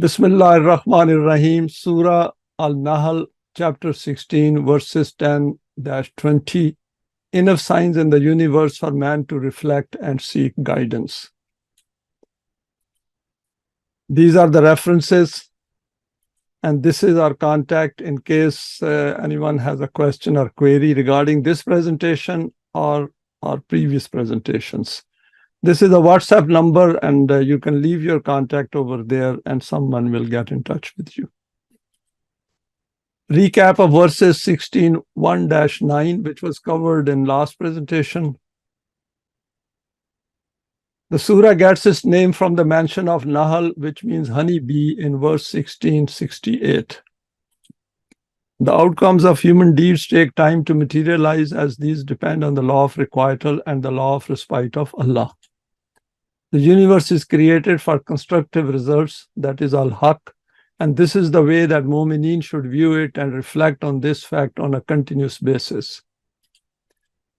Bismillah ar-Rahman ar-Rahim, Surah An-Nahl, chapter 16, verses 10-20. Enough signs in the universe for man to reflect and seek guidance. These are the references, and this is our contact in case anyone has a question or query regarding this presentation or our previous presentations. This is a WhatsApp number, and you can leave your contact over there, and someone will get in touch with you. Recap of verses 16:1-9, which was covered in last presentation. The surah gets its name from the mention of Nahl, which means honeybee, in verse 1668. The outcomes of human deeds take time to materialize, as these depend on the law of requital and the law of respite of Allah. The universe is created for constructive results, that is Al-Haqq, and this is the way that Mu'mineen should view it and reflect on this fact on a continuous basis.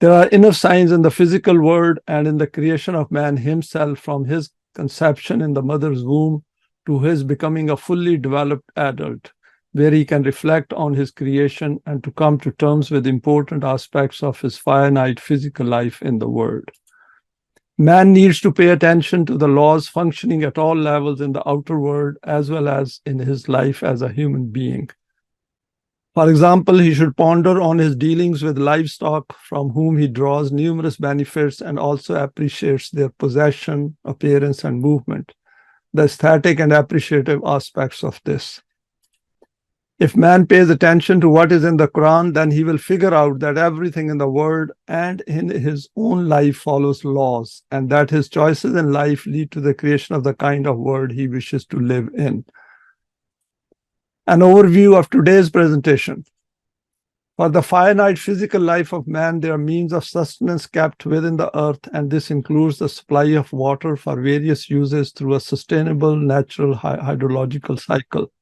There are enough signs in the physical world and in the creation of man himself, from his conception in the mother's womb to his becoming a fully developed adult, where he can reflect on his creation and to come to terms with important aspects of his finite physical life in the world. Man needs to pay attention to the laws functioning at all levels in the outer world as well as in his life as a human being. For example, he should ponder on his dealings with livestock, from whom he draws numerous benefits and also appreciates their possession, appearance, and movement, the aesthetic and appreciative aspects of this. If man pays attention to what is in the Quran, then he will figure out that everything in the world and in his own life follows laws, and that his choices in life lead to the creation of the kind of world he wishes to live in. An overview of today's presentation. For the finite physical life of man, there are means of sustenance kept within the earth, and this includes the supply of water for various uses through a sustainable natural hydrological cycle.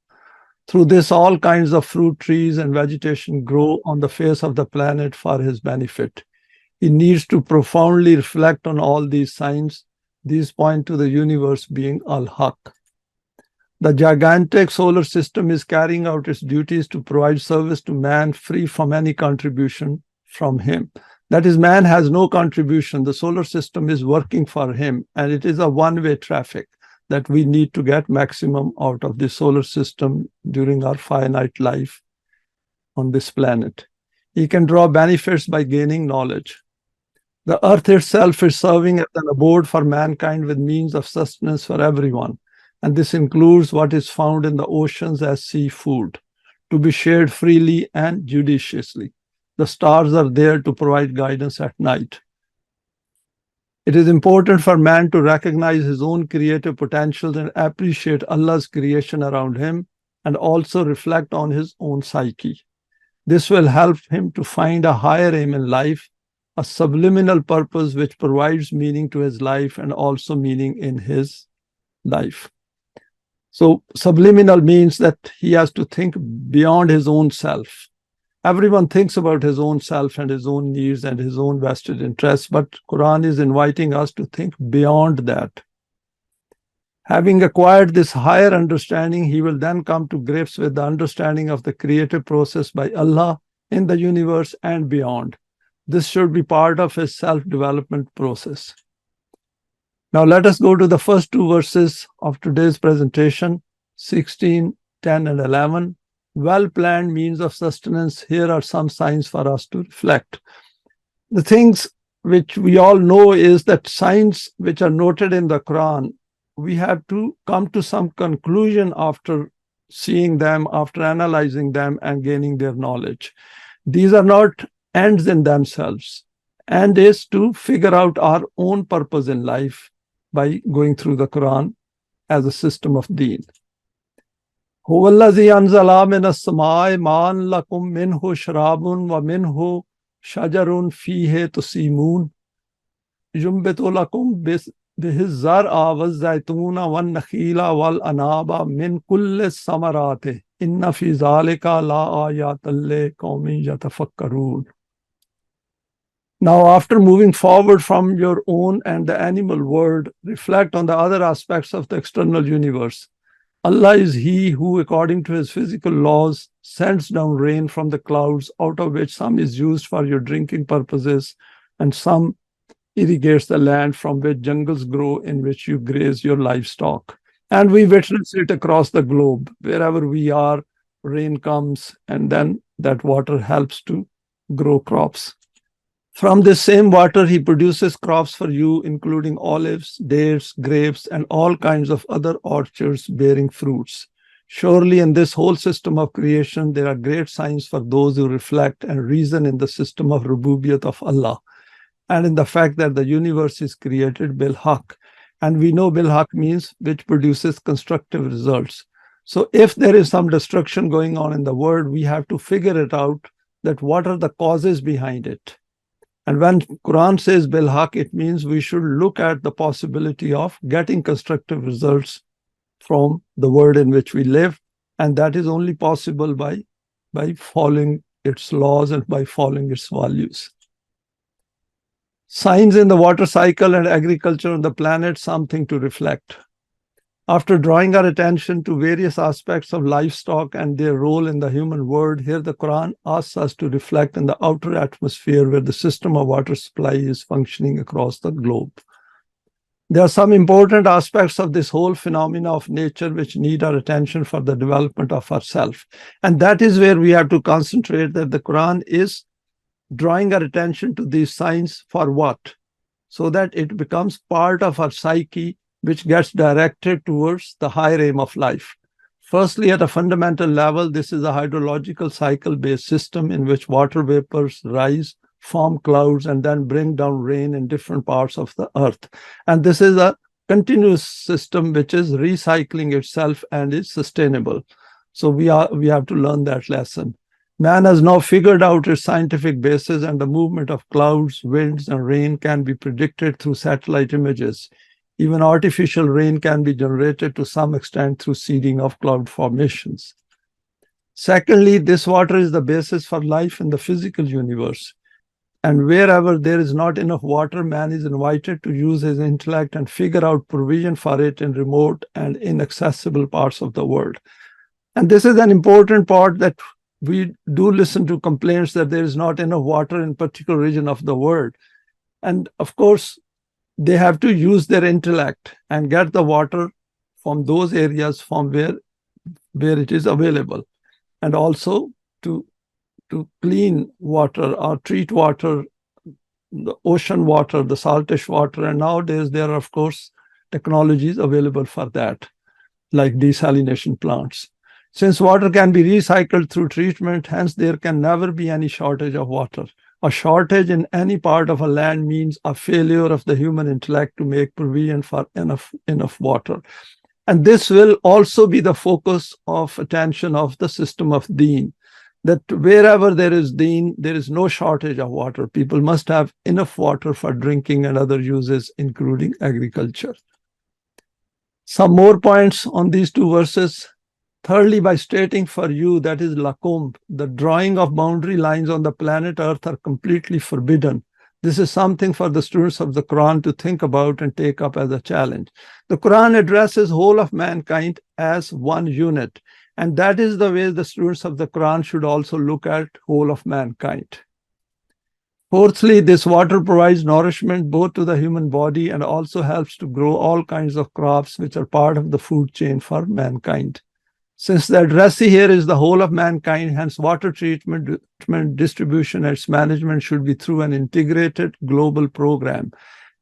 Through this, all kinds of fruit trees and vegetation grow on the face of the planet for his benefit. He needs to profoundly reflect on all these signs. These point to the universe being Al-Haqq. The gigantic solar system is carrying out its duties to provide service to man free from any contribution from him. That is, man has no contribution. The solar system is working for him, and it is a one-way traffic that we need to get maximum out of the solar system during our finite life on this planet. He can draw benefits by gaining knowledge. The earth itself is serving as an abode for mankind with means of sustenance for everyone, and this includes what is found in the oceans as seafood, to be shared freely and judiciously. The stars are there to provide guidance at night. It is important for man to recognize his own creative potentials and appreciate Allah's creation around him, and also reflect on his own psyche. This will help him to find a higher aim in life, a subliminal purpose which provides meaning to his life and also meaning in his life. So subliminal means that he has to think beyond his own self. Everyone thinks about his own self and his own needs and his own vested interests, but Quran is inviting us to think beyond that. Having acquired this higher understanding, he will then come to grips with the understanding of the creative process by Allah in the universe and beyond. This should be part of his self-development process. Now let us go to the first two verses of today's presentation, 16, 10, and 11. Well-planned means of sustenance. Here are some signs for us to reflect. The things which we all know is that signs which are noted in the Quran, we have to come to some conclusion after seeing them, after analyzing them and gaining their knowledge. These are not ends in themselves. End is to figure out our own purpose in life by going through the Quran as a system of Deen. هو الذي أنزل من السماء ماء لكم منه شراب ومنه شجر فيه تسيمون ينبت لكم به الزرع والزيتون والنخيل والأعناب من كل الثمرات إن في ذلك لآيات لقوم يتفكرون. Now, after moving forward from your own and the animal world, reflect on the other aspects of the external universe. Allah is He who, according to His physical laws, sends down rain from the clouds, out of which some is used for your drinking purposes, and some irrigates the land from which jungles grow in which you graze your livestock. And we witness it across the globe. Wherever we are, rain comes, and then that water helps to grow crops. From this same water, He produces crops for you, including olives, dates, grapes, and all kinds of other orchards bearing fruits. Surely in this whole system of creation, there are great signs for those who reflect and reason in the system of Rububiyat of Allah, and in the fact that the universe is created bil-Haqq. And we know bil-Haqq means which produces constructive results. So if there is some destruction going on in the world, we have to figure it out, that what are the causes behind it. And when Quran says bil-Haqq, it means we should look at the possibility of getting constructive results from the world in which we live. And that is only possible by following its laws and by following its values. Signs in the water cycle and agriculture on the planet, something to reflect. After drawing our attention to various aspects of livestock and their role in the human world, here the Quran asks us to reflect in the outer atmosphere where the system of water supply is functioning across the globe. There are some important aspects of this whole phenomena of nature which need our attention for the development of ourselves. And that is where we have to concentrate, that the Quran is drawing our attention to these signs for what? So that it becomes part of our psyche, which gets directed towards the higher aim of life. Firstly, at a fundamental level, this is a hydrological cycle-based system in which water vapors rise, form clouds, and then bring down rain in different parts of the earth. And this is a continuous system which is recycling itself and is sustainable. So we have to learn that lesson. Man has now figured out its scientific basis, and the movement of clouds, winds, and rain can be predicted through satellite images. Even artificial rain can be generated to some extent through seeding of cloud formations. Secondly, this water is the basis for life in the physical universe. And wherever there is not enough water, man is invited to use his intellect and figure out provision for it in remote and inaccessible parts of the world. And this is an important part, that we do listen to complaints that there is not enough water in a particular region of the world. And of course, they have to use their intellect and get the water from those areas from where it is available. And also to clean water or treat water, the ocean water, the saltish water. And nowadays there are, of course, technologies available for that, like desalination plants. Since water can be recycled through treatment, hence there can never be any shortage of water. A shortage in any part of a land means a failure of the human intellect to make provision for enough water. And this will also be the focus of attention of the system of Deen, that wherever there is Deen, there is no shortage of water. People must have enough water for drinking and other uses, including agriculture. Some more points on these two verses. Thirdly, by stating for you, that is lakum, the drawing of boundary lines on the planet Earth are completely forbidden. This is something for the students of the Quran to think about and take up as a challenge. The Quran addresses whole of mankind as one unit, and that is the way the students of the Quran should also look at whole of mankind. Fourthly, this water provides nourishment both to the human body and also helps to grow all kinds of crops which are part of the food chain for mankind. Since the addressee here is the whole of mankind, hence water treatment, distribution, and its management should be through an integrated global program.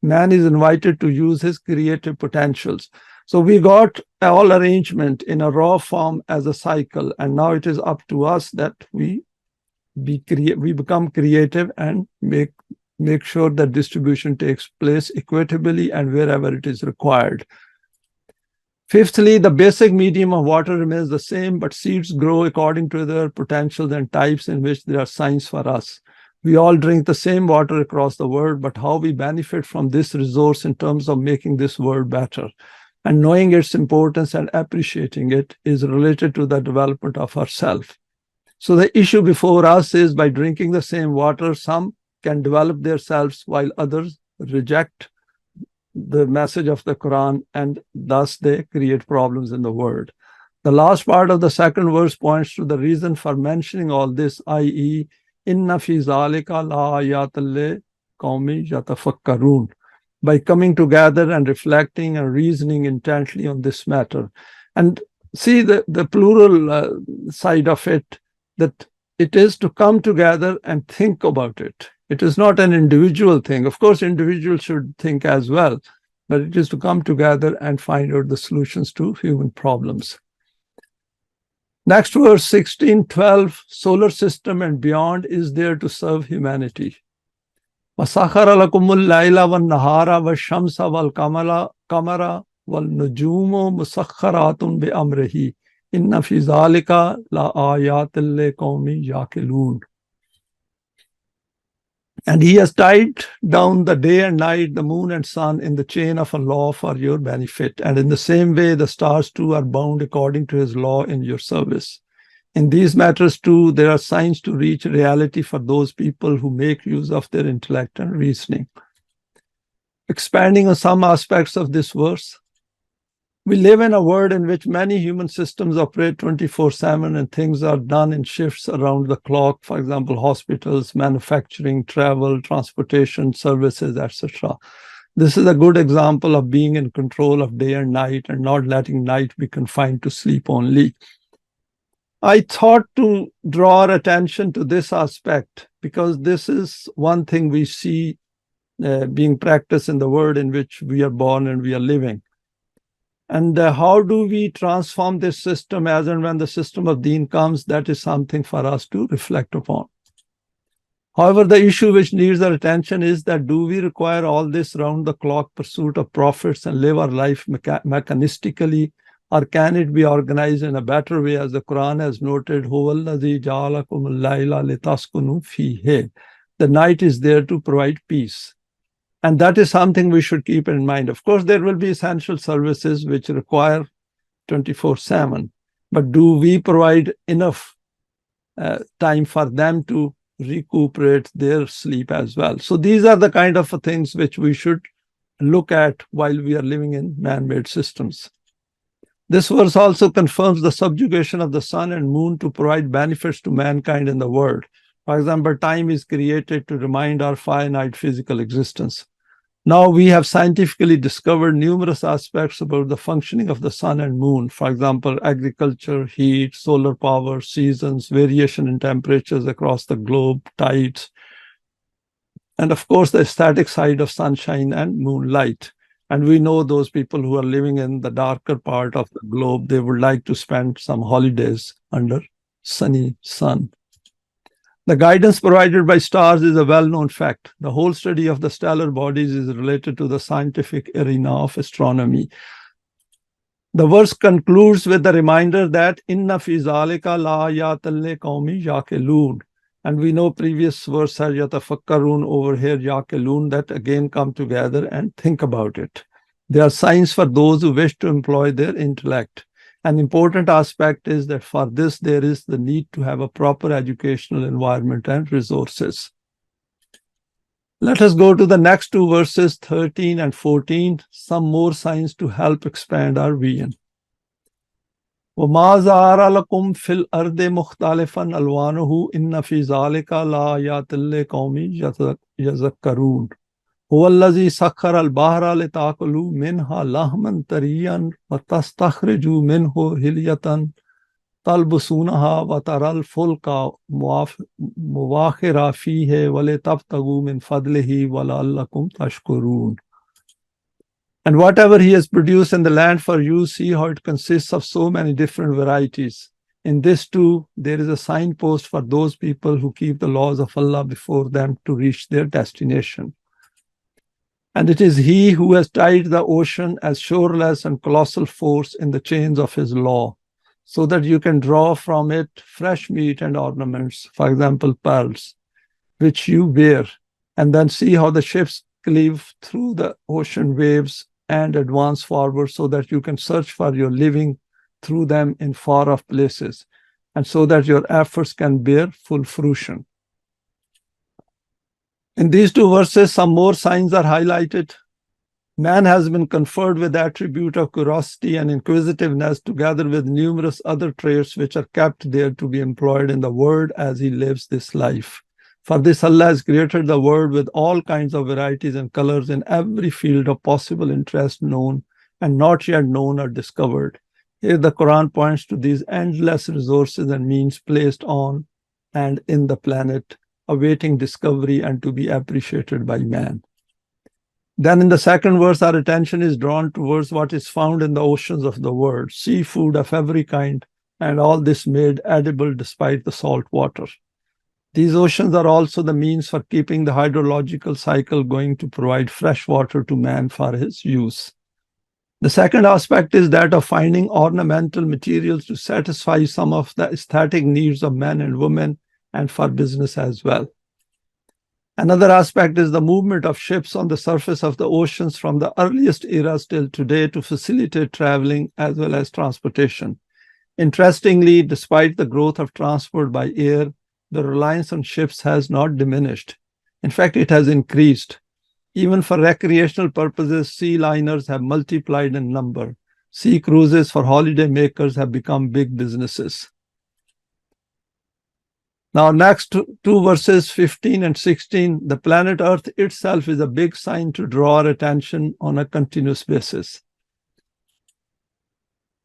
Man is invited to use his creative potentials. So we got all arrangement in a raw form as a cycle, and now it is up to us that we become creative and make sure that distribution takes place equitably and wherever it is required. Fifthly, the basic medium of water remains the same, but seeds grow according to their potentials and types in which there are signs for us. We all drink the same water across the world, but how we benefit from this resource in terms of making this world better and knowing its importance and appreciating it is related to the development of ourselves. So the issue before us is, by drinking the same water, some can develop themselves while others reject the message of the Quran, and thus they create problems in the world. The last part of the second verse points to the reason for mentioning all this, i.e., inna fi zalika la ayatin li qawmin yatafakkarun, by coming together and reflecting and reasoning intently on this matter. And see the plural side of it, that it is to come together and think about it. It is not an individual thing. Of course, individuals should think as well, but it is to come together and find out the solutions to human problems. Next verse 16:12, solar system and beyond is there to serve humanity. وَسَخَرَ لَكُمُ اللَّيْلَ وَالنَّهَارَ وَالشَّمْسَ وَالْقَمَرَ وَالنُّجُومُ مُسَخَّرَاتٌ بِأَمْرِهِ إِنَّ فِي ذَلِكَ لَآيَاتٍ لِقَوْمٍ يَعْقِلُونَ. And he has tied down the day and night, the moon and sun in the chain of a law for your benefit. And in the same way, the stars too are bound according to his law in your service. In these matters too, there are signs to reach reality for those people who make use of their intellect and reasoning. Expanding on some aspects of this verse, we live in a world in which many human systems operate 24/7 and things are done in shifts around the clock. For example, hospitals, manufacturing, travel, transportation, services, etc. This is a good example of being in control of day and night and not letting night be confined to sleep only. I thought to draw our attention to this aspect because this is one thing we see being practiced in the world in which we are born and we are living. And how do we transform this system as and when the system of Deen comes? That is something for us to reflect upon. However, the issue which needs our attention is that do we require all this round-the-clock pursuit of profits and live our life mechanistically, or can it be organized in a better way, as the Quran has noted, هُوَ الَّذِي جَعَلَكُمُ اللَّيْلَ لِتَسْكُنُوا فِيهِ. The night is there to provide peace. And that is something we should keep in mind. Of course, there will be essential services which require 24/7, but do we provide enough time for them to recuperate their sleep as well? So these are the kind of things which we should look at while we are living in man-made systems. This verse also confirms the subjugation of the sun and moon to provide benefits to mankind in the world. For example, time is created to remind our finite physical existence. Now we have scientifically discovered numerous aspects about the functioning of the sun and moon. For example, agriculture, heat, solar power, seasons, variation in temperatures across the globe, tides, and of course the static side of sunshine and moonlight. And we know those people who are living in the darker part of the globe, they would like to spend some holidays under sunny sun. The guidance provided by stars is a well-known fact. The whole study of the stellar bodies is related to the scientific arena of astronomy. The verse concludes with the reminder that inna fi zalika la ayatin liqawmin yaqilun. And we know previous verse has yatafakkarun, over here yaqilun, that again come together and think about it. There are signs for those who wish to employ their intellect. An important aspect is that for this, there is the need to have a proper educational environment and resources. Let us go to the next two verses, 13 and 14, some more signs to help expand our vision. وَمَا زَارَ لَكُمْ فِي الْأَرْضِ مُخْتَلِفًا أَلْوَانُهُ إِنَّ فِي ذَلِكَ لَآيَاتٍ لِقَوْمٍ يَذَكَّرُونَ هُوَ الَّذِي سَخَّرَ الْبَحْرَ لِتَأْكُلُوا مِنْهَا لَحْمًا طَرِيًّا وَتَسْتَخْرِجُوا مِنْهُ حِلْيَةً تَلْبَسُونَهَا وَتَرَى الْفُلْكَ مَوَاخِرَ فِيهِ وَلِتَبْتَغُوا مِنْ فَضْلِهِ وَلَعَلَّكُمْ تَشْكُرُونَ. And whatever he has produced in the land for you, see how it consists of so many different varieties. In this too, there is a signpost for those people who keep the laws of Allah before them to reach their destination. And it is he who has tied the ocean as shoreless and colossal force in the chains of his law, so that you can draw from it fresh meat and ornaments, for example, pearls, which you wear, and then see how the ships cleave through the ocean waves and advance forward so that you can search for your living through them in far-off places, and so that your efforts can bear full fruition. In these two verses, some more signs are highlighted. Man has been conferred with the attribute of curiosity and inquisitiveness together with numerous other traits which are kept there to be employed in the world as he lives this life. For this, Allah has created the world with all kinds of varieties and colors in every field of possible interest known and not yet known or discovered. Here the Quran points to these endless resources and means placed on and in the planet, awaiting discovery and to be appreciated by man. Then in the second verse, our attention is drawn towards what is found in the oceans of the world, seafood of every kind, and all this made edible despite the salt water. These oceans are also the means for keeping the hydrological cycle going to provide fresh water to man for his use. The second aspect is that of finding ornamental materials to satisfy some of the aesthetic needs of men and women and for business as well. Another aspect is the movement of ships on the surface of the oceans from the earliest eras till today to facilitate traveling as well as transportation. Interestingly, despite the growth of transport by air, the reliance on ships has not diminished. In fact, it has increased. Even for recreational purposes, sea liners have multiplied in number. Sea cruises for holiday makers have become big businesses. Now, next two verses 15 and 16, the planet Earth itself is a big sign to draw our attention on a continuous basis.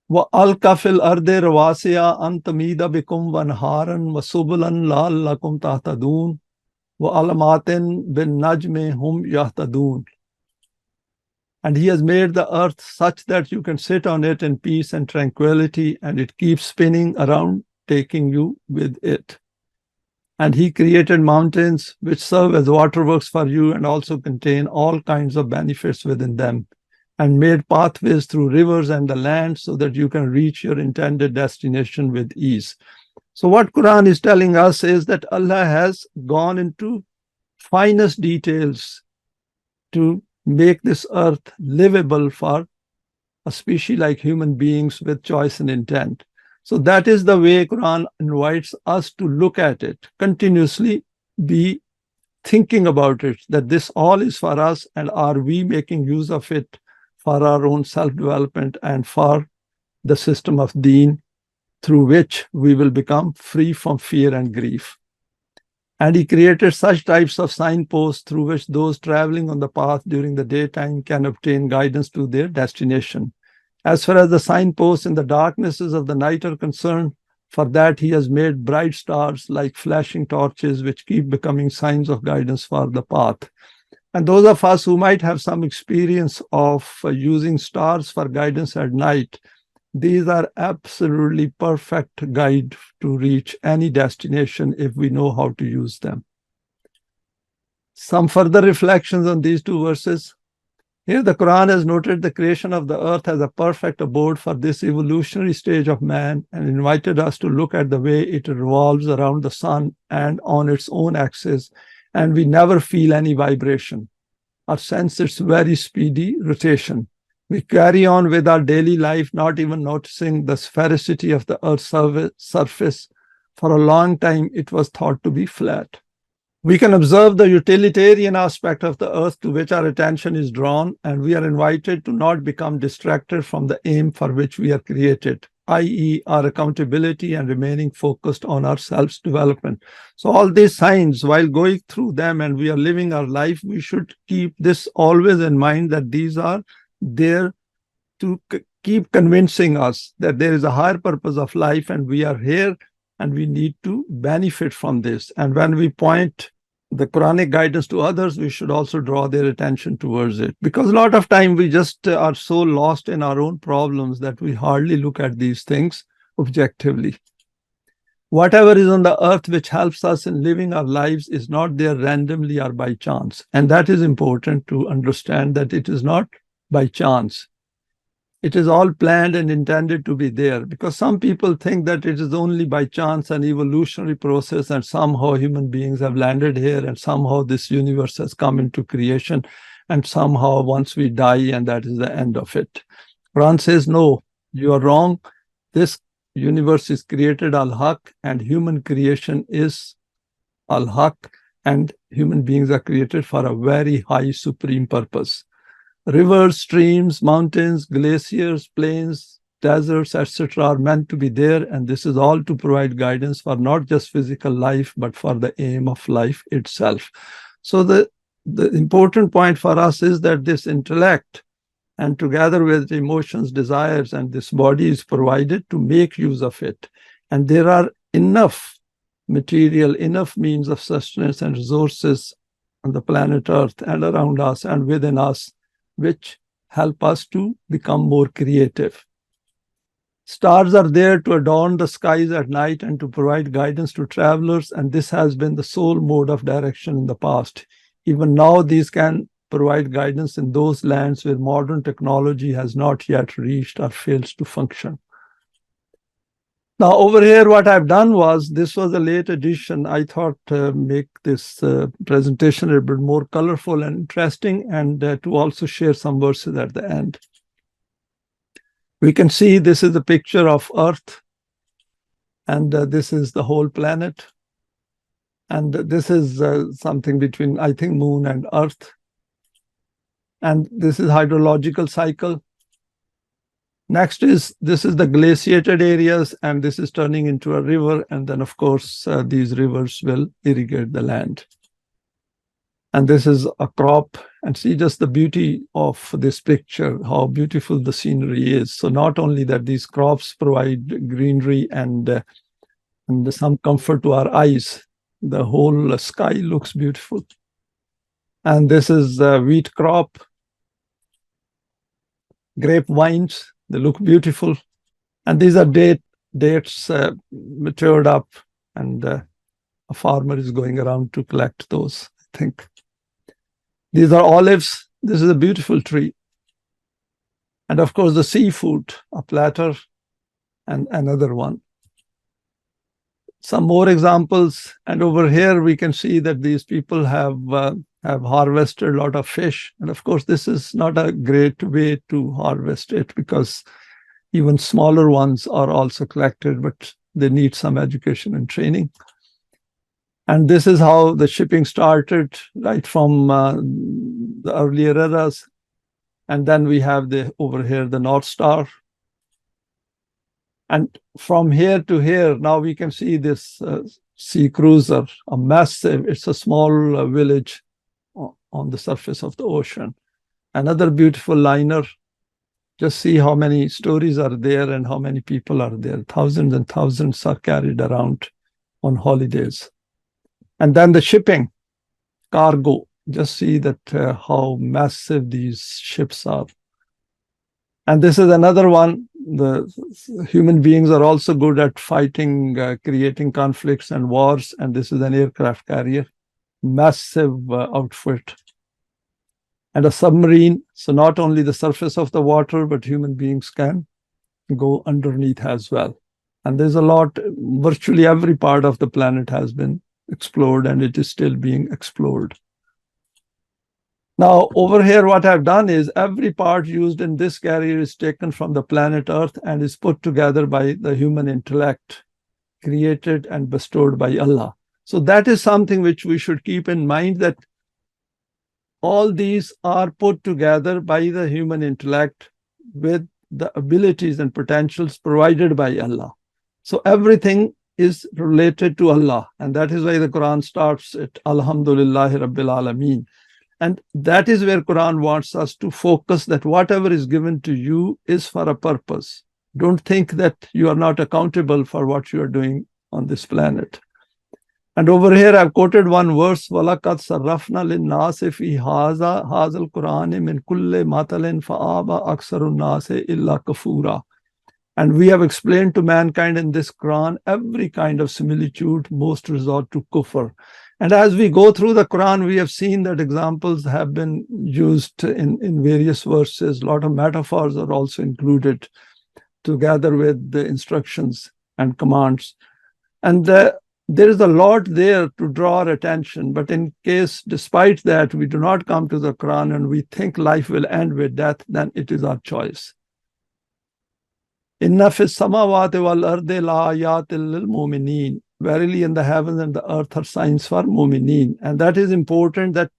وَأَلْقَ فِي الْأَرْضِ رَوَاسِيَ أَن تَمِيدَ بِكُمْ وَأَنْهَارًا وَسُبُلًا لَعَلَّكُمْ تَهْتَدُونَ وَعَلَامَاتٍ بِالنَّجْمِ هُمْ يَهْتَدُونَ. And he has made the earth such that you can sit on it in peace and tranquility, and it keeps spinning around, taking you with it. And he created mountains which serve as waterworks for you and also contain all kinds of benefits within them, and made pathways through rivers and the land so that you can reach your intended destination with ease. So what Quran is telling us is that Allah has gone into finest details to make this earth livable for a species like human beings with choice and intent. So that is the way Quran invites us to look at it, continuously be thinking about it, that this all is for us, and are we making use of it for our own self-development and for the system of Deen, through which we will become free from fear and grief. And he created such types of signposts through which those traveling on the path during the daytime can obtain guidance to their destination. As far as the signposts in the darknesses of the night are concerned, for that he has made bright stars like flashing torches which keep becoming signs of guidance for the path. And those of us who might have some experience of using stars for guidance at night, these are absolutely perfect guide to reach any destination if we know how to use them. Some further reflections on these two verses. Here the Quran has noted the creation of the earth as a perfect abode for this evolutionary stage of man and invited us to look at the way it revolves around the sun and on its own axis, and we never feel any vibration or sense its very speedy rotation. We carry on with our daily life, not even noticing the sphericity of the earth's surface. For a long time, it was thought to be flat. We can observe the utilitarian aspect of the earth to which our attention is drawn, and we are invited to not become distracted from the aim for which we are created, i.e. our accountability and remaining focused on our self-development. So all these signs, while going through them and we are living our life, we should keep this always in mind, that these are there to keep convincing us that there is a higher purpose of life and we are here and we need to benefit from this. And when we point the Quranic guidance to others, we should also draw their attention towards it, because a lot of time we just are so lost in our own problems that we hardly look at these things objectively. Whatever is on the earth which helps us in living our lives is not there randomly or by chance. And that is important to understand, that it is not by chance. It is all planned and intended to be there, because some people think that it is only by chance, an evolutionary process, and somehow human beings have landed here and somehow this universe has come into creation, and somehow once we die and that is the end of it. Quran says, no, you are wrong. This universe is created Al-Haqq, and human creation is Al-Haqq, and human beings are created for a very high supreme purpose. Rivers, streams, mountains, glaciers, plains, deserts, etc. are meant to be there, and this is all to provide guidance for not just physical life, but for the aim of life itself. So the important point for us is that this intellect, and together with emotions, desires, and this body is provided to make use of it. And there are enough material, enough means of sustenance and resources on the planet Earth and around us and within us, which help us to become more creative. Stars are there to adorn the skies at night and to provide guidance to travelers, and this has been the sole mode of direction in the past. Even now, these can provide guidance in those lands where modern technology has not yet reached or fails to function. Now, over here, what I've done was, this was a late edition. I thought make this presentation a bit more colorful and interesting, and to also share some verses at the end. We can see this is a picture of Earth, and this is the whole planet. And this is something between, I think, Moon and Earth. And this is hydrological cycle. Next is, this is the glaciated areas, and this is turning into a river. And then, of course, these rivers will irrigate the land. And this is a crop. And see just the beauty of this picture, how beautiful the scenery is. So not only that these crops provide greenery and some comfort to our eyes, the whole sky looks beautiful. And this is the wheat crop, grapevines, they look beautiful. And these are dates matured up, and a farmer is going around to collect those, I think. These are olives. This is a beautiful tree. And of course, the seafood, a platter and another one. Some more examples. And over here, we can see that these people have harvested a lot of fish. And of course, this is not a great way to harvest it, because even smaller ones are also collected, but they need some education and training. And this is how the shipping started, right from the earlier eras. And then we have over here, the North Star. And from here to here, now we can see this sea cruiser, a massive, it's a small village on the surface of the ocean. Another beautiful liner. Just see how many stories are there and how many people are there. Thousands and thousands are carried around on holidays. And then the shipping, cargo. Just see that how massive these ships are. And this is another one. The human beings are also good at fighting, creating conflicts and wars. And this is an aircraft carrier, massive outfit. And a submarine. So not only the surface of the water, but human beings can go underneath as well. And there's a lot, virtually every part of the planet has been explored, and it is still being explored. Now, over here, what I've done is every part used in this carrier is taken from the planet Earth and is put together by the human intellect, created and bestowed by Allah. So that is something which we should keep in mind, that all these are put together by the human intellect with the abilities and potentials provided by Allah. So everything is related to Allah. And that is why the Quran starts at Alhamdulillahi Rabbil Alameen. And that is where Quran wants us to focus, that whatever is given to you is for a purpose. Don't think that you are not accountable for what you are doing on this planet. And over here, I've quoted one verse, وَلَقَدْ صَرَّفْنَا لِلنَّاسِ فِي هَذَا الْقُرْآنِ مِنْ كُلِّ مَثَلٍ فَآبَى أَكْثَرُ النَّاسِ إِلَّا كَفُورًا. And we have explained to mankind in this Quran every kind of similitude, most resort to kufr. And as we go through the Quran, we have seen that examples have been used in various verses. A lot of metaphors are also included together with the instructions and commands. And there is a lot there to draw our attention. But in case, despite that, we do not come to the Quran and we think life will end with death, then it is our choice. Inna fi samawati wal ardi la ayatin lil mu'minin. Verily in the heavens and the earth are signs for mu'minin. And that is important, that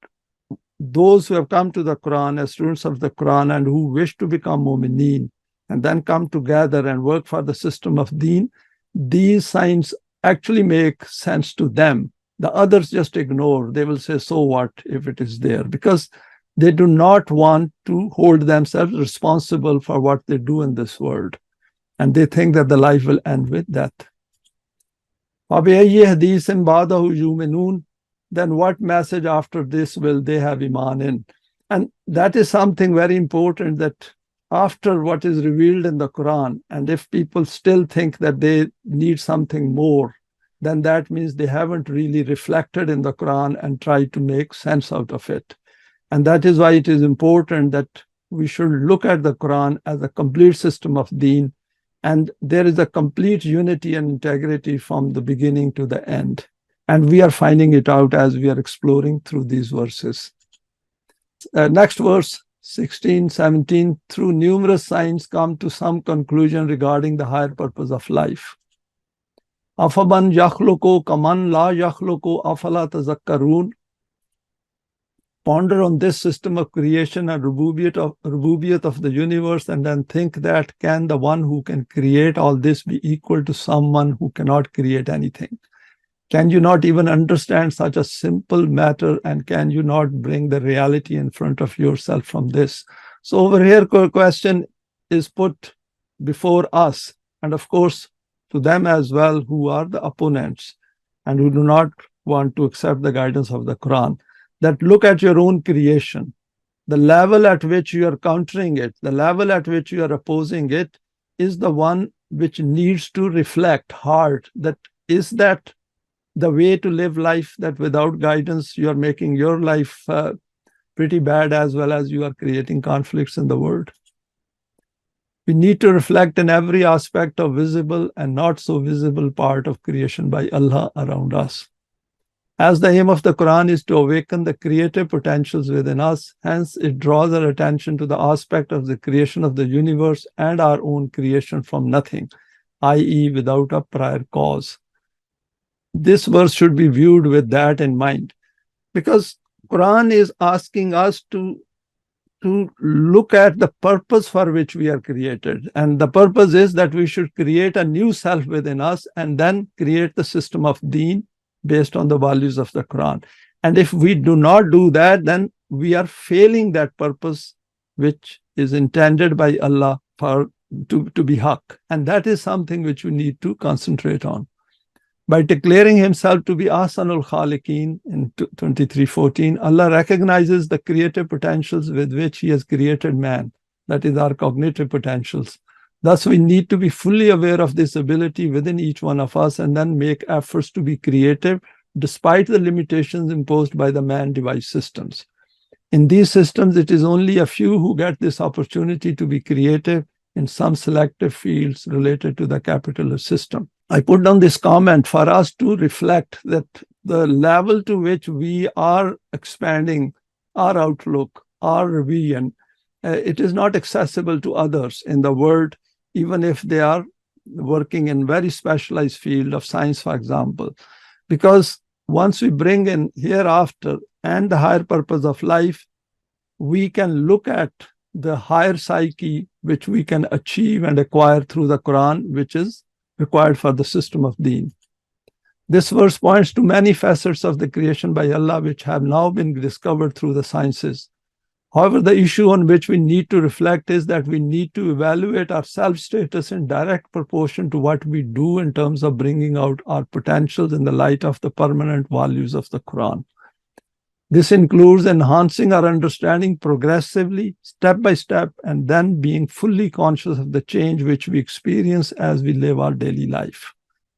those who have come to the Quran as students of the Quran and who wish to become mu'mineen and then come together and work for the system of Deen, these signs actually make sense to them. The others just ignore. They will say, so what if it is there? Because they do not want to hold themselves responsible for what they do in this world. And they think that the life will end with death. Then what message after this will they have iman in? And that is something very important, that after what is revealed in the Quran, and if people still think that they need something more, then that means they haven't really reflected in the Quran and tried to make sense out of it. And that is why it is important that we should look at the Quran as a complete system of Deen, and there is a complete unity and integrity from the beginning to the end. And we are finding it out as we are exploring through these verses. Next verse, 16, 17, through numerous signs come to some conclusion regarding the higher purpose of life. Afaban yakhluqu kaman la yakhluqu afala tazakkarun. Ponder on this system of creation and rububiyyat of the universe, and then think that, can the one who can create all this be equal to someone who cannot create anything? Can you not even understand such a simple matter, and can you not bring the reality in front of yourself from this? So over here, question is put before us, and of course to them as well, who are the opponents and who do not want to accept the guidance of the Quran, that look at your own creation. The level at which you are countering it, the level at which you are opposing it, is the one which needs to reflect hard, that is that the way to live life, that without guidance you are making your life pretty bad, as well as you are creating conflicts in the world. We need to reflect in every aspect of visible and not so visible part of creation by Allah around us. As the aim of the Quran is to awaken the creative potentials within us, hence it draws our attention to the aspect of the creation of the universe and our own creation from nothing, i.e. without a prior cause. This verse should be viewed with that in mind, because Quran is asking us to look at the purpose for which we are created. And the purpose is that we should create a new self within us and then create the system of Deen based on the values of the Quran. And if we do not do that, then we are failing that purpose which is intended by Allah to be Haqq. And that is something which we need to concentrate on. By declaring himself to be Ahsanul Khaliqeen in 23:14, Allah recognizes the creative potentials with which he has created man, that is our cognitive potentials. Thus, we need to be fully aware of this ability within each one of us and then make efforts to be creative despite the limitations imposed by the man-devised systems. In these systems, it is only a few who get this opportunity to be creative in some selective fields related to the capitalist system. I put down this comment for us to reflect that the level to which we are expanding our outlook, our revision, it is not accessible to others in the world, even if they are working in very specialized field of science, for example. Because once we bring in hereafter and the higher purpose of life, we can look at the higher psyche which we can achieve and acquire through the Quran, which is required for the system of Deen. This verse points to many facets of the creation by Allah which have now been discovered through the sciences. However, the issue on which we need to reflect is that we need to evaluate our self-status in direct proportion to what we do in terms of bringing out our potentials in the light of the permanent values of the Quran. This includes enhancing our understanding progressively, step by step, and then being fully conscious of the change which we experience as we live our daily life.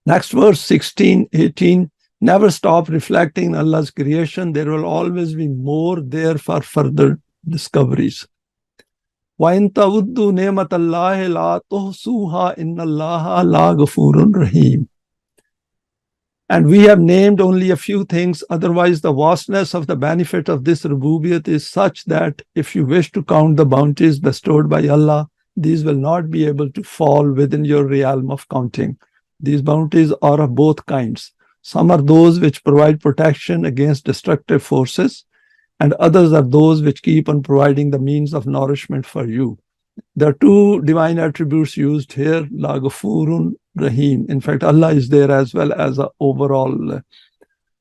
Next verse, 16, 18. Never stop reflecting on Allah's creation. There will always be more there for further discoveries. وَإِن تَعُدُّوا نِعْمَةَ اللَّهِ لَا تُحْصُوهَا إِنَّ اللَّهَ لَغَفُورٌ رَحِيمٌ. And we have named only a few things, otherwise the vastness of the benefit of this rububiyyat is such that if you wish to count the bounties bestowed by Allah, these will not be able to fall within your realm of counting. These bounties are of both kinds. Some are those which provide protection against destructive forces, and others are those which keep on providing the means of nourishment for you. There are two divine attributes used here, La Ghafurun Rahim. In fact, Allah is there as well as an overall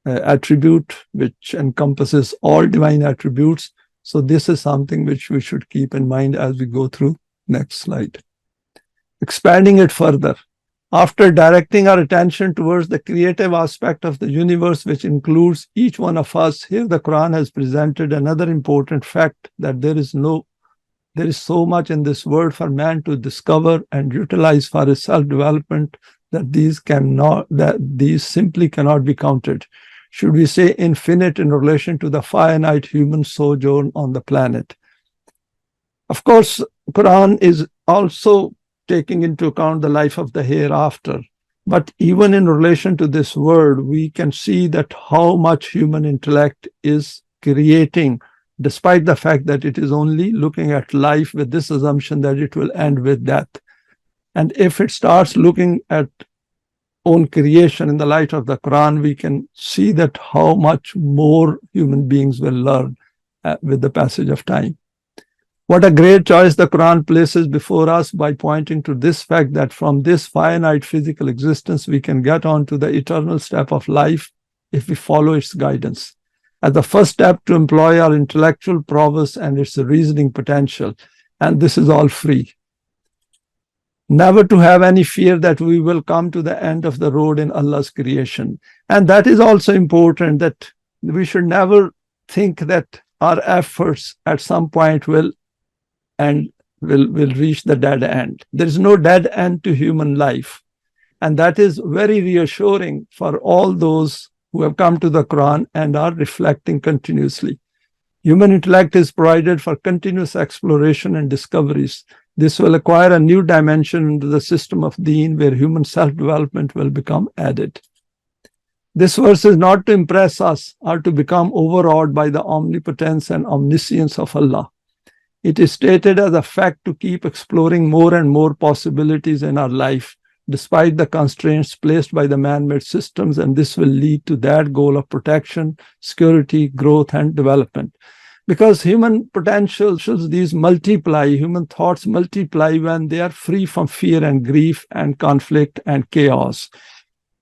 attribute which encompasses all divine attributes. So this is something which we should keep in mind as we go through. Next slide. Expanding it further. After directing our attention towards the creative aspect of the universe, which includes each one of us, here the Quran has presented another important fact, that there is so much in this world for man to discover and utilize for his self-development that these simply cannot be counted. Should we say infinite in relation to the finite human sojourn on the planet? Of course, Quran is also taking into account the life of the hereafter. But even in relation to this world, we can see that how much human intellect is creating, despite the fact that it is only looking at life with this assumption that it will end with death. And if it starts looking at own creation in the light of the Quran, we can see that how much more human beings will learn with the passage of time. What a great choice the Quran places before us by pointing to this fact that from this finite physical existence, we can get on to the eternal step of life if we follow its guidance. As the first step to employ our intellectual prowess and its reasoning potential, and this is all free. Never to have any fear that we will come to the end of the road in Allah's creation. And that is also important, that we should never think that our efforts at some point will reach the dead end. There is no dead end to human life. And that is very reassuring for all those who have come to the Quran and are reflecting continuously. Human intellect is provided for continuous exploration and discoveries. This will acquire a new dimension into the system of Deen, where human self-development will become added. This verse is not to impress us or to become overawed by the omnipotence and omniscience of Allah. It is stated as a fact to keep exploring more and more possibilities in our life, despite the constraints placed by the man-made systems, and this will lead to that goal of protection, security, growth, and development. Because human potentials, these multiply, human thoughts multiply when they are free from fear and grief and conflict and chaos.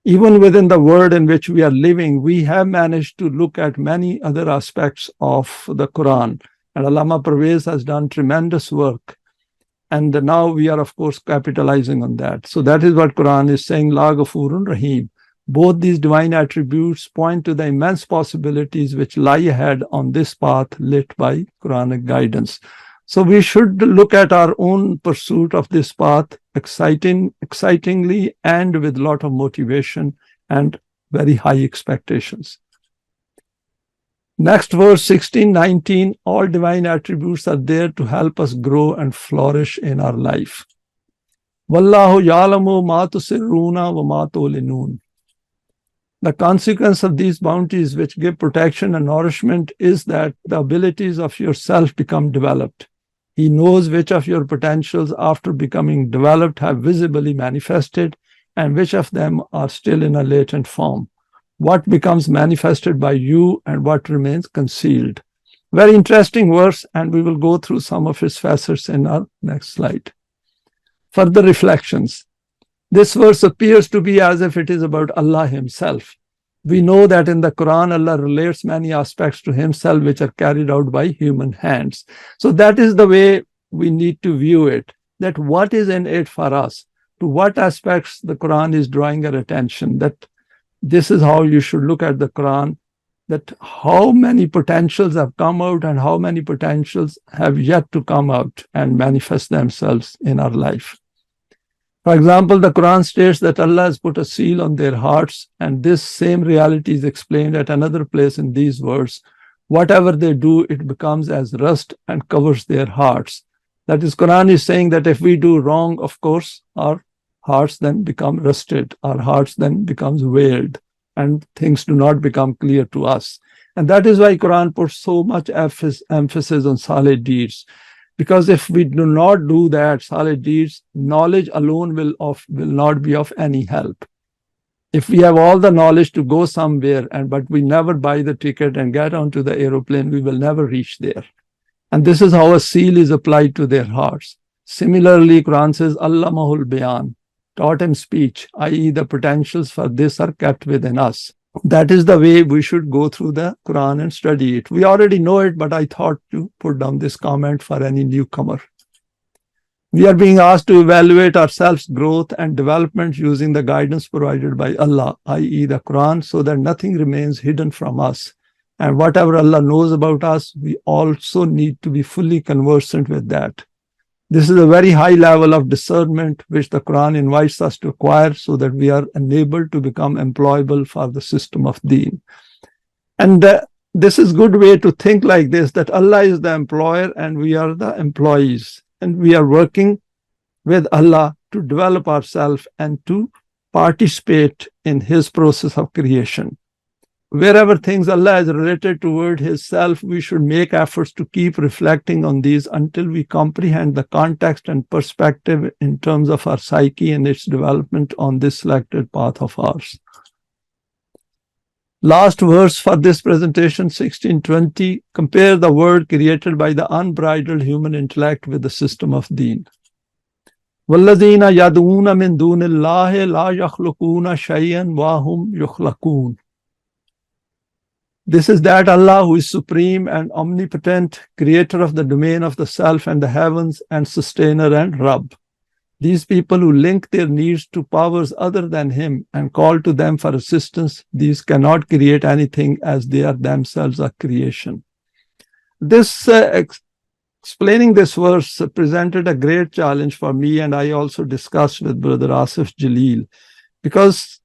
Even within the world in which we are living, we have managed to look at many other aspects of the Quran. And Allama Parvez has done tremendous work. And now we are, of course, capitalizing on that. So that is what Quran is saying, La Ghafurun Rahim. Both these divine attributes point to the immense possibilities which lie ahead on this path lit by Quranic guidance. So we should look at our own pursuit of this path excitingly and with a lot of motivation and very high expectations. Next verse 16-19, all divine attributes are there to help us grow and flourish in our life. Wallahu ya'lamu ma tusirruna wa ma tu'linun. The consequence of these bounties which give protection and nourishment is that the abilities of yourself become developed. He knows which of your potentials after becoming developed have visibly manifested and which of them are still in a latent form. What becomes manifested by you and what remains concealed. Very interesting verse, and we will go through some of its facets in our next slide. Further reflections. This verse appears to be as if it is about Allah Himself. We know that in the Quran, Allah relates many aspects to Himself which are carried out by human hands. So that is the way we need to view it, that what is in it for us, to what aspects the Quran is drawing our attention, that this is how you should look at the Quran, that how many potentials have come out and how many potentials have yet to come out and manifest themselves in our life. For example, the Quran states that Allah has put a seal on their hearts, and this same reality is explained at another place in these words. Whatever they do, it becomes as rust and covers their hearts. That is, Quran is saying that if we do wrong, of course, our hearts then become rusted, our hearts then becomes veiled, and things do not become clear to us. And that is why Quran puts so much emphasis on salih deeds. Because if we do not do that, salih deeds, knowledge alone will not be of any help. If we have all the knowledge to go somewhere, but we never buy the ticket and get onto the aeroplane, we will never reach there. And this is how a seal is applied to their hearts. Similarly, Quran says, Allamahul Bayan, taught him speech, i.e. the potentials for this are kept within us. That is the way we should go through the Quran and study it. We already know it, but I thought to put down this comment for any newcomer. We are being asked to evaluate our self-growth and development using the guidance provided by Allah, i.e. the Quran, so that nothing remains hidden from us. And whatever Allah knows about us, we also need to be fully conversant with that. This is a very high level of discernment which the Quran invites us to acquire so that we are enabled to become employable for the system of Deen. And this is a good way to think like this, that Allah is the employer and we are the employees. And we are working with Allah to develop ourselves and to participate in His process of creation. Wherever things Allah is related toward His self, we should make efforts to keep reflecting on these until we comprehend the context and perspective in terms of our psyche and its development on this selected path of ours. Last verse for this presentation, 1620, compare the world created by the unbridled human intellect with the system of Deen. وَالَّذِينَ يَدْعُونَ مِن دُونِ اللَّهِ لَا يَخْلُقُونَ شَيْئًا وَهُمْ يُخْلَقُونَ. This is that Allah who is supreme and omnipotent, creator of the domain of the self and the heavens, and sustainer and Rabb. These people who link their needs to powers other than Him and call to them for assistance, these cannot create anything as they are themselves a creation. This explaining this verse presented a great challenge for me, and I also discussed with Brother Asif Jalil, because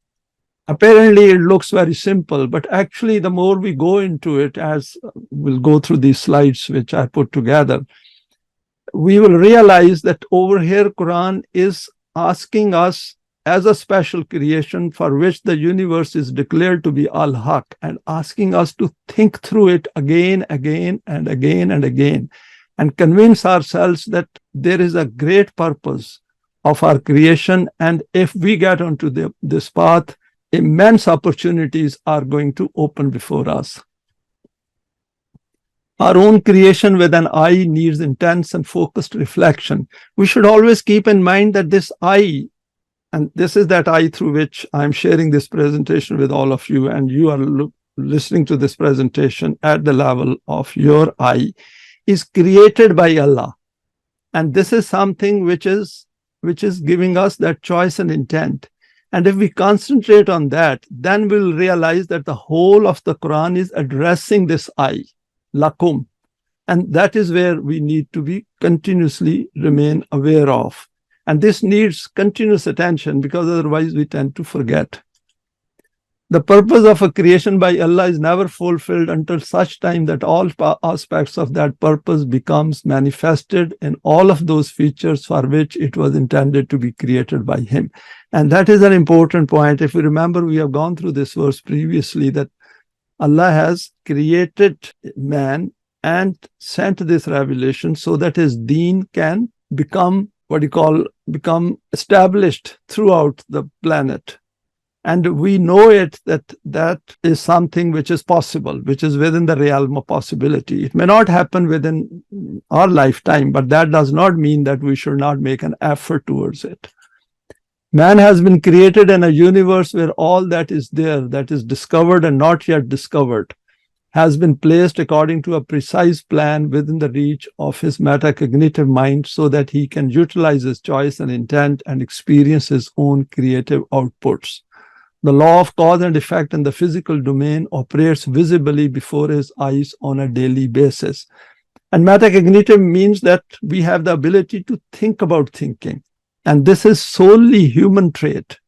apparently it looks very simple, but actually the more we go into it, as we'll go through these slides which I put together, we will realize that over here Quran is asking us as a special creation for which the universe is declared to be Al-Haqq, and asking us to think through it again and again, and convince ourselves that there is a great purpose of our creation, and if we get onto this path, immense opportunities are going to open before us. Our own creation with an I needs intense and focused reflection. We should always keep in mind that this I, and this is that I through which I'm sharing this presentation with all of you, and you are listening to this presentation at the level of your I, is created by Allah. And this is something which is giving us that choice and intent. And if we concentrate on that, then we'll realize that the whole of the Quran is addressing this I, lakum. And that is where we need to be continuously remain aware of. And this needs continuous attention, because otherwise we tend to forget. The purpose of a creation by Allah is never fulfilled until such time that all aspects of that purpose becomes manifested in all of those features for which it was intended to be created by Him. And that is an important point. If we remember, we have gone through this verse previously, that Allah has created man and sent this revelation so that His Deen can become become established throughout the planet. And we know that is something which is possible, which is within the realm of possibility. It may not happen within our lifetime, but that does not mean that we should not make an effort towards it. Man has been created in a universe where all that is there, that is discovered and not yet discovered, has been placed according to a precise plan within the reach of his metacognitive mind, so that he can utilize his choice and intent and experience his own creative outputs. The law of cause and effect in the physical domain operates visibly before his eyes on a daily basis. And metacognitive means that we have the ability to think about thinking. And this is solely human trait,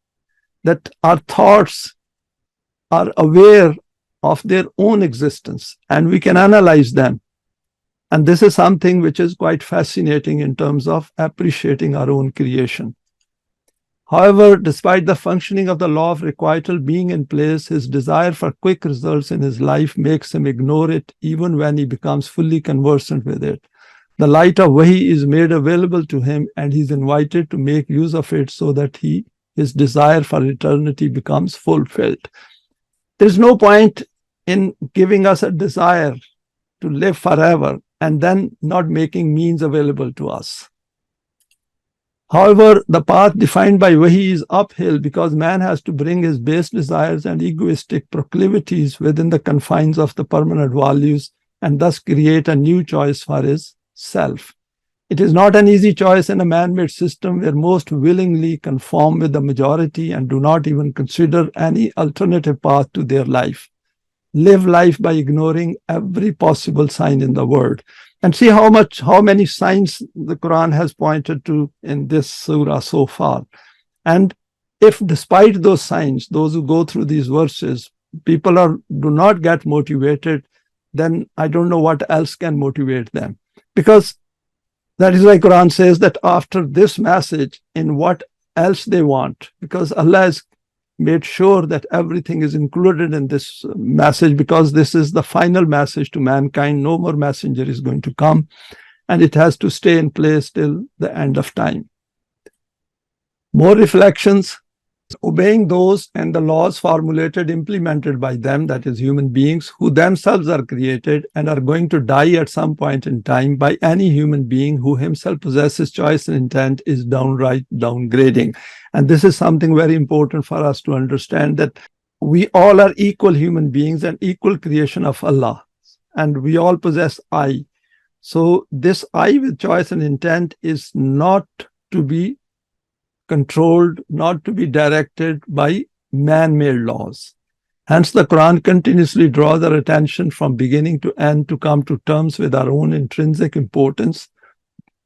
that our thoughts are aware of their own existence and we can analyze them. And this is something which is quite fascinating in terms of appreciating our own creation. However, despite the functioning of the law of requital being in place, his desire for quick results in his life makes him ignore it even when he becomes fully conversant with it. The light of Wahi is made available to him and he's invited to make use of it so that he his desire for eternity becomes fulfilled. There's no point in giving us a desire to live forever and then not making means available to us. However, the path defined by Wahi is uphill because man has to bring his base desires and egoistic proclivities within the confines of the permanent values and thus create a new choice for his self. It is not an easy choice in a man-made system where most willingly conform with the majority and do not even consider any alternative path to their life. Live life by ignoring every possible sign in the world. And see how many signs the Quran has pointed to in this surah so far. And if despite those signs, those who go through these verses, people do not get motivated, then I don't know what else can motivate them. Because that is why Quran says that after this message, in what else they want, because Allah has made sure that everything is included in this message, because this is the final message to mankind. No more messenger is going to come, and it has to stay in place till the end of time. More reflections. Obeying those and the laws formulated, implemented by them, that is human beings, who themselves are created and are going to die at some point in time by any human being who himself possesses choice and intent, is downright downgrading. And this is something very important for us to understand, that we all are equal human beings and equal creation of Allah, and we all possess I. So this I with choice and intent is not to be controlled, not to be directed by man-made laws. Hence, the Quran continuously draws our attention from beginning to end to come to terms with our own intrinsic importance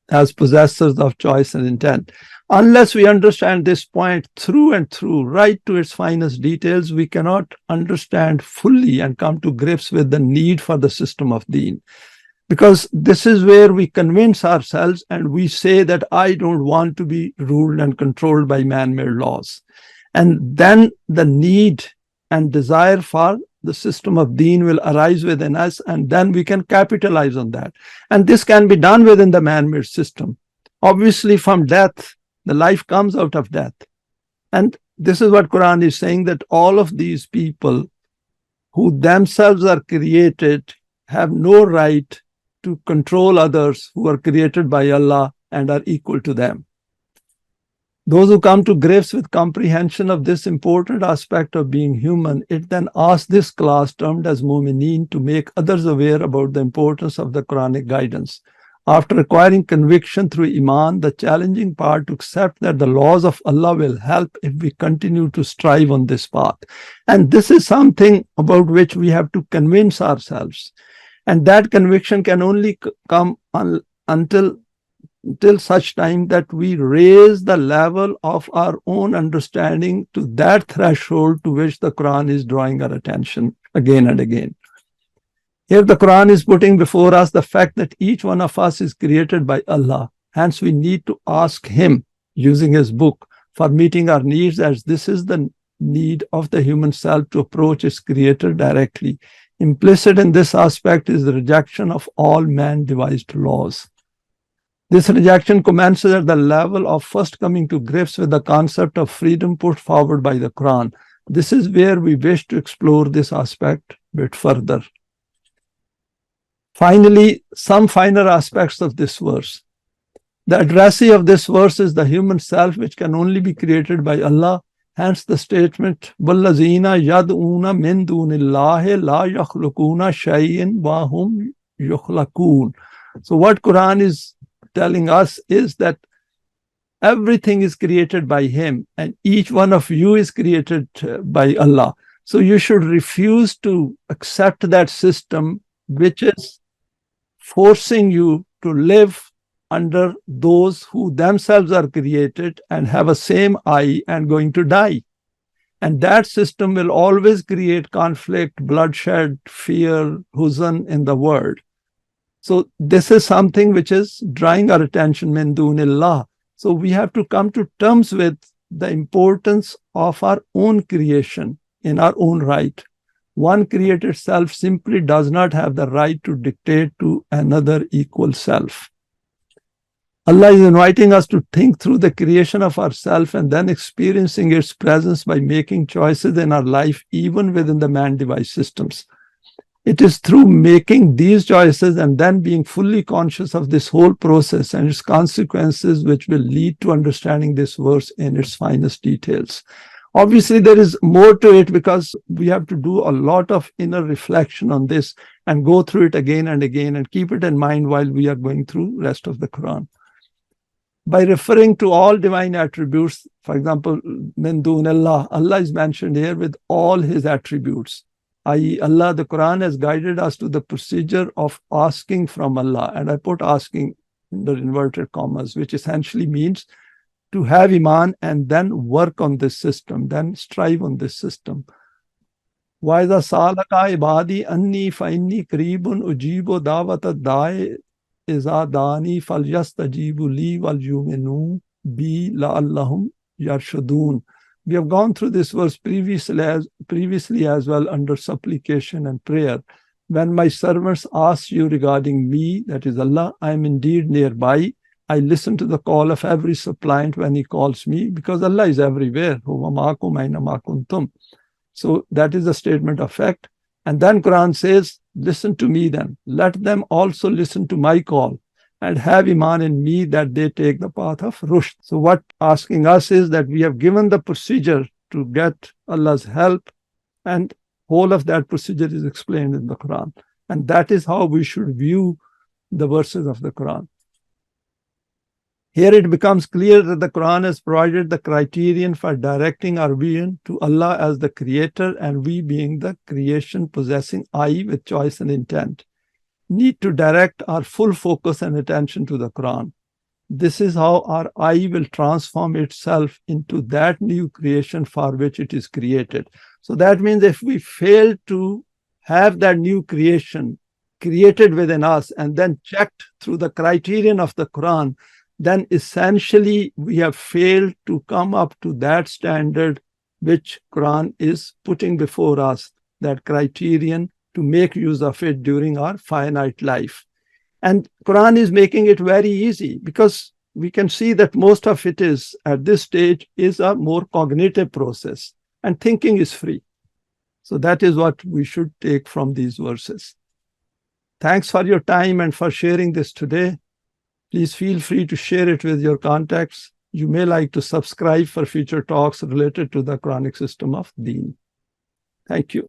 as possessors of choice and intent. Unless we understand this point through and through, right to its finest details, we cannot understand fully and come to grips with the need for the system of Deen. Because this is where we convince ourselves and we say that I don't want to be ruled and controlled by man-made laws. And then the need and desire for the system of Deen will arise within us, and then we can capitalize on that. And this can be done within the man-made system. Obviously, from death, the life comes out of death. And this is what Quran is saying, that all of these people who themselves are created have no right to control others who are created by Allah and are equal to them. Those who come to grips with comprehension of this important aspect of being human, it then asks this class termed as Mu'mineen to make others aware about the importance of the Quranic guidance. After acquiring conviction through Iman, the challenging part to accept that the laws of Allah will help if we continue to strive on this path. And this is something about which we have to convince ourselves. And that conviction can only come until such time that we raise the level of our own understanding to that threshold to which the Quran is drawing our attention again and again. Here the Quran is putting before us the fact that each one of us is created by Allah. Hence we need to ask Him, using His book, for meeting our needs, as this is the need of the human self to approach its Creator directly. Implicit in this aspect is the rejection of all man-devised laws. This rejection commences at the level of first coming to grips with the concept of freedom put forward by the Quran. This is where we wish to explore this aspect a bit further. Finally, some finer aspects of this verse. The addressee of this verse is the human self, which can only be created by Allah. Hence the statement, وَالَّذِينَ يَدْعُونَ مِن دُونِ اللَّهِ لَا يَخْلُقُونَ شَيْئًا وَهُمْ يُخْلَقُونَ. So what Quran is telling us is that everything is created by Him, and each one of you is created by Allah. So you should refuse to accept that system which is forcing you to live under those who themselves are created and have a same I and going to die. And that system will always create conflict, bloodshed, fear, huzn in the world. So this is something which is drawing our attention, min dunillah. So we have to come to terms with the importance of our own creation in our own right. One created self simply does not have the right to dictate to another equal self. Allah is inviting us to think through the creation of ourselves and then experiencing its presence by making choices in our life, even within the man-device systems. It is through making these choices and then being fully conscious of this whole process and its consequences which will lead to understanding this verse in its finest details. Obviously, there is more to it because we have to do a lot of inner reflection on this and go through it again and again and keep it in mind while we are going through the rest of the Quran. By referring to all divine attributes, for example, min dunillah, Allah is mentioned here with all his attributes, i.e. Allah, the Quran has guided us to the procedure of asking from Allah. And I put asking in the inverted commas, which essentially means to have iman and then work on this system, then strive on this system. وَإِذَا سَأَلَكَ عِبَادِي أَنِّي فَإِنِّي قَرِيبٌ أُجِيبُ دَعْوَةَ الدَّاعِ إِذَا دَعَانِي فَلْيَسْتَجِيبُوا لِي وَلْيُؤْمِنُوا بِي لَعَلَّهُمْ يَرْشُدُونَ. We have gone through this verse previously as well under supplication and prayer. When my servants ask you regarding me, that is Allah, I am indeed nearby. I listen to the call of every suppliant when he calls me, because Allah is everywhere. So that is a statement of fact. And then Quran says, listen to me then. Let them also listen to my call and have iman in me that they take the path of rushd. So what asking us is that we have given the procedure to get Allah's help, and whole of that procedure is explained in the Quran. And that is how we should view the verses of the Quran. Here it becomes clear that the Quran has provided the criterion for directing our vision to Allah as the creator, and we being the creation possessing I with choice and intent need to direct our full focus and attention to the Quran. This is how our I will transform itself into that new creation for which it is created. So that means if we fail to have that new creation created within us and then checked through the criterion of the Quran, then essentially we have failed to come up to that standard which Quran is putting before us, that criterion to make use of it during our finite life. And Quran is making it very easy, because we can see that most of it is, at this stage, is a more cognitive process, and thinking is free. So that is what we should take from these verses. Thanks for your time and for sharing this today. Please feel free to share it with your contacts. You may like to subscribe for future talks related to the Quranic system of Deen. Thank you.